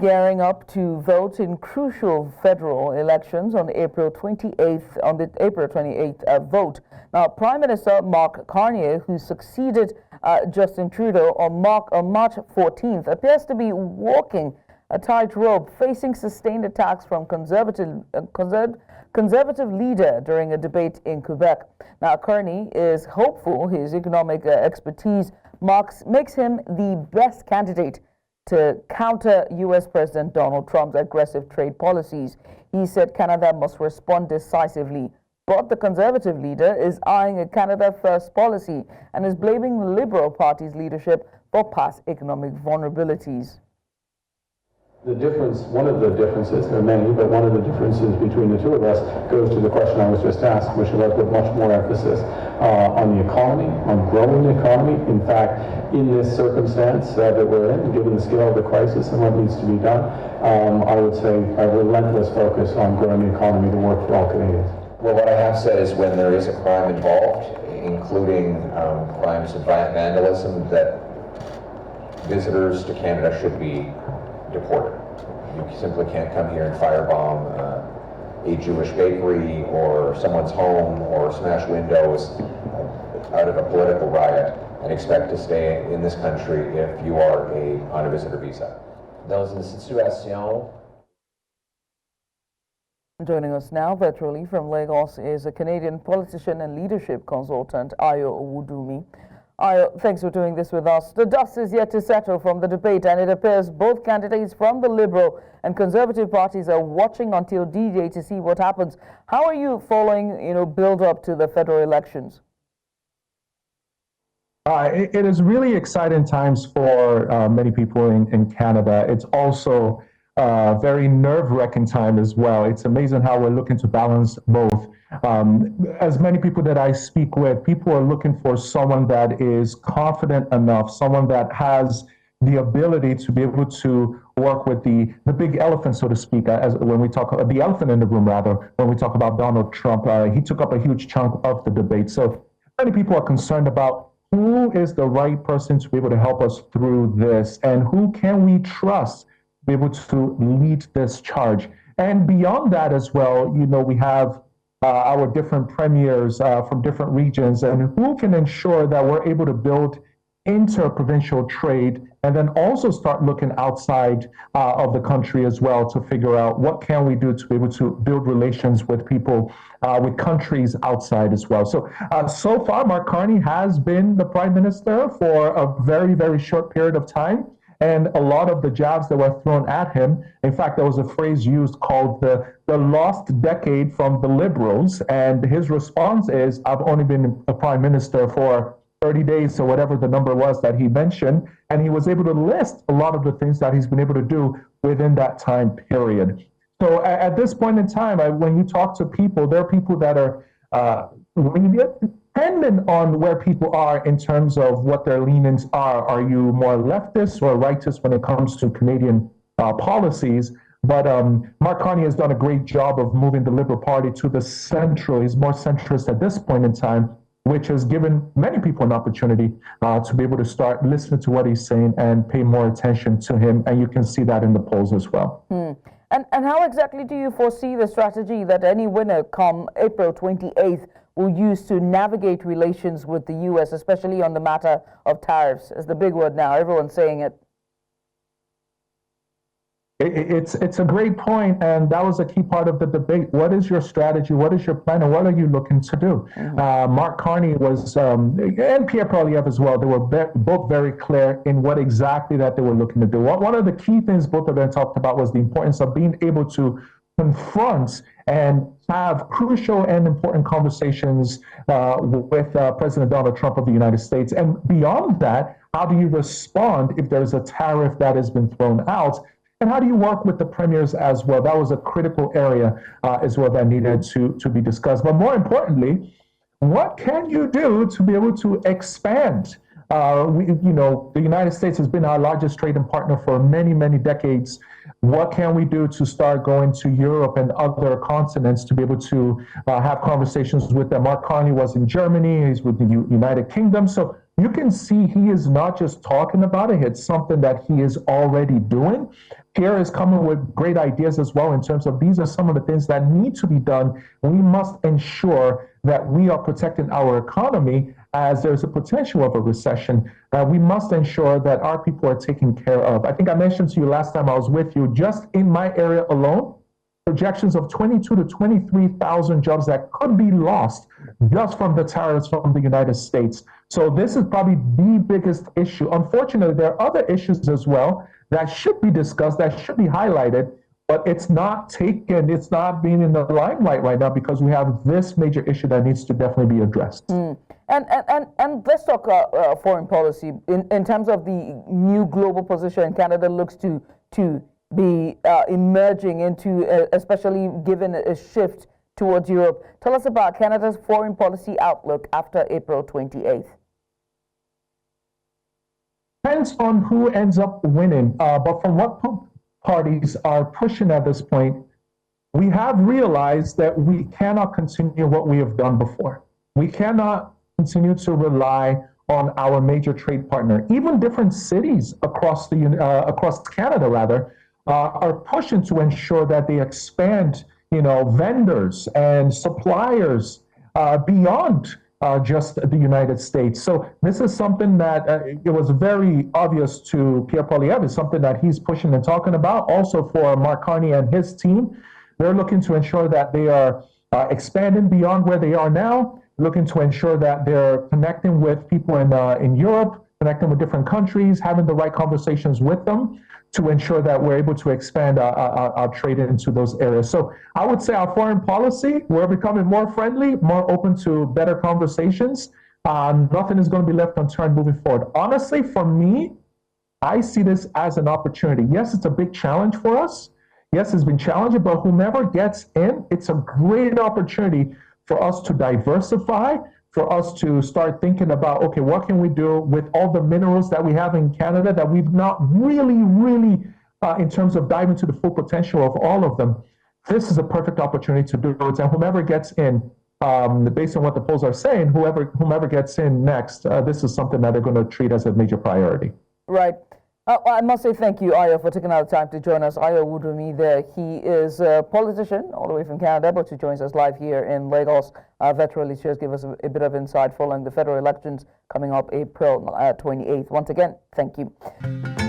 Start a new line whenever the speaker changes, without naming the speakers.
Gearing up to vote in crucial federal elections on April 28th, on the April 28th vote. Now, Prime Minister Mark Carney, who succeeded Justin Trudeau on March 14th, appears to be walking a tightrope, facing sustained attacks from conservative leader during a debate in Quebec. Now, Carney is hopeful his economic expertise makes him the best candidate to counter U.S. President Donald Trump's aggressive trade policies. He said Canada must respond decisively. But the Conservative leader is eyeing a Canada First policy and is blaming the Liberal Party's leadership for past economic vulnerabilities.
The difference, one of the differences, there are many, but one of the differences between the two of us goes to the question I was just asked, which is I put much more emphasis on the economy, on growing the economy. In fact, in this circumstance that we're in, given the scale of the crisis and what needs to be done, I would say a relentless focus on growing the economy to work for all Canadians.
Well, what I have said is when there is a crime involved, including crimes of vandalism, that visitors to Canada should be deported. You simply can't come here and firebomb a Jewish bakery or someone's home or smash windows out of a political riot and expect to stay in this country if you are on a visitor visa. Dans une situation.
Joining us now virtually from Lagos is a Canadian politician and leadership consultant, Ayo Owodunni. Ayo, thanks for doing this with us. The dust is yet to settle from the debate, and it appears both candidates from the Liberal and Conservative parties are watching until D-Day to see what happens. How are you following, build up to the federal elections?
It is really exciting times for many people in Canada. It's also very nerve-wracking time as well. It's amazing how we're looking to balance both. As many people that I speak with, people are looking for someone that is confident enough, someone that has the ability to be able to work with the big elephant, so to speak, as when we talk the elephant in the room, rather, when we talk about Donald Trump. He took up a huge chunk of the debate. So many people are concerned about who is the right person to be able to help us through this, and who can we trust to be able to lead this charge. And beyond that as well, we have our different premiers from different regions, and who can ensure that we're able to build inter-provincial trade, and then also start looking outside of the country as well to figure out what can we do to be able to build relations with people, with countries outside as well. So far, Mark Carney has been the Prime Minister for a very, very short period of time. And a lot of the jabs that were thrown at him, in fact, there was a phrase used called the lost decade from the Liberals. And his response is, I've only been a Prime Minister for 30 days, or whatever the number was that he mentioned. And he was able to list a lot of the things that he's been able to do within that time period. So at this point in time, when you talk to people, there are people that are dependent on where people are in terms of what their leanings are. Are you more leftist or rightist when it comes to Canadian policies? But Mark Carney has done a great job of moving the Liberal Party to the central. He's more centrist at this point in time, which has given many people an opportunity to be able to start listening to what he's saying and pay more attention to him. And you can see that in the polls as well.
And how exactly do you foresee the strategy that any winner come April 28th will use to navigate relations with the U.S., especially on the matter of tariffs? Is the big word now. Everyone's saying it.
It's a great point, and that was a key part of the debate. What is your strategy? What is your plan? And what are you looking to do? Mark Carney was, and Pierre Poilievre as well, they were both very clear in what exactly that they were looking to do. One of the key things both of them talked about was the importance of being able to confront and have crucial and important conversations with President Donald Trump of the United States. And beyond that, how do you respond if there's a tariff that has been thrown out? And how do you work with the premiers as well? That was a critical area as well that needed to be discussed. But more importantly, what can you do to be able to expand? The United States has been our largest trading partner for many, many decades. What can we do to start going to Europe and other continents to be able to have conversations with them? Mark Carney was in Germany, he's with the United Kingdom. So you can see he is not just talking about it, it's something that he is already doing. Pierre is coming with great ideas as well in terms of these are some of the things that need to be done. We must ensure that we are protecting our economy as there's a potential of a recession. We must ensure that our people are taken care of. I think I mentioned to you last time I was with you, just in my area alone, projections of 22 to 23,000 jobs that could be lost just from the tariffs from the United States. So this is probably the biggest issue. Unfortunately, there are other issues as well that should be discussed, that should be highlighted, but it's not being in the limelight right now because we have this major issue that needs to definitely be addressed.
And let's talk foreign policy in terms of the new global position Canada looks to be emerging into, especially given a shift towards Europe. Tell us about Canada's foreign policy outlook after April 28th.
Depends on who ends up winning, but from what parties are pushing at this point, we have realized that we cannot continue what we have done before. We cannot continue to rely on our major trade partner. Even different cities across Canada, are pushing to ensure that they expand, vendors and suppliers beyond just the United States. So this is something that it was very obvious to Pierre Poilievre, is something that he's pushing and talking about. Also for Mark Carney and his team, they're looking to ensure that they are expanding beyond where they are now, looking to ensure that they're connecting with people in Europe, connecting with different countries, having the right conversations with them to ensure that we're able to expand our trade into those areas. So I would say our foreign policy, we're becoming more friendly, more open to better conversations. Nothing is going to be left unturned moving forward. Honestly, for me, I see this as an opportunity. Yes, it's a big challenge for us. Yes, it's been challenging, but whomever gets in, it's a great opportunity for us to diversify, for us to start thinking about, okay, what can we do with all the minerals that we have in Canada that we've not really, in terms of diving to the full potential of all of them. This is a perfect opportunity to do it. And whomever gets in, based on what the polls are saying, whomever gets in next, this is something that they're going to treat as a major priority.
Right. I must say thank you, Ayo, for taking out time to join us. Ayo Owodunni there. He is a politician all the way from Canada, but he joins us live here in Lagos. Virtually, just give us a bit of insight following the federal elections coming up April 28th. Once again, thank you.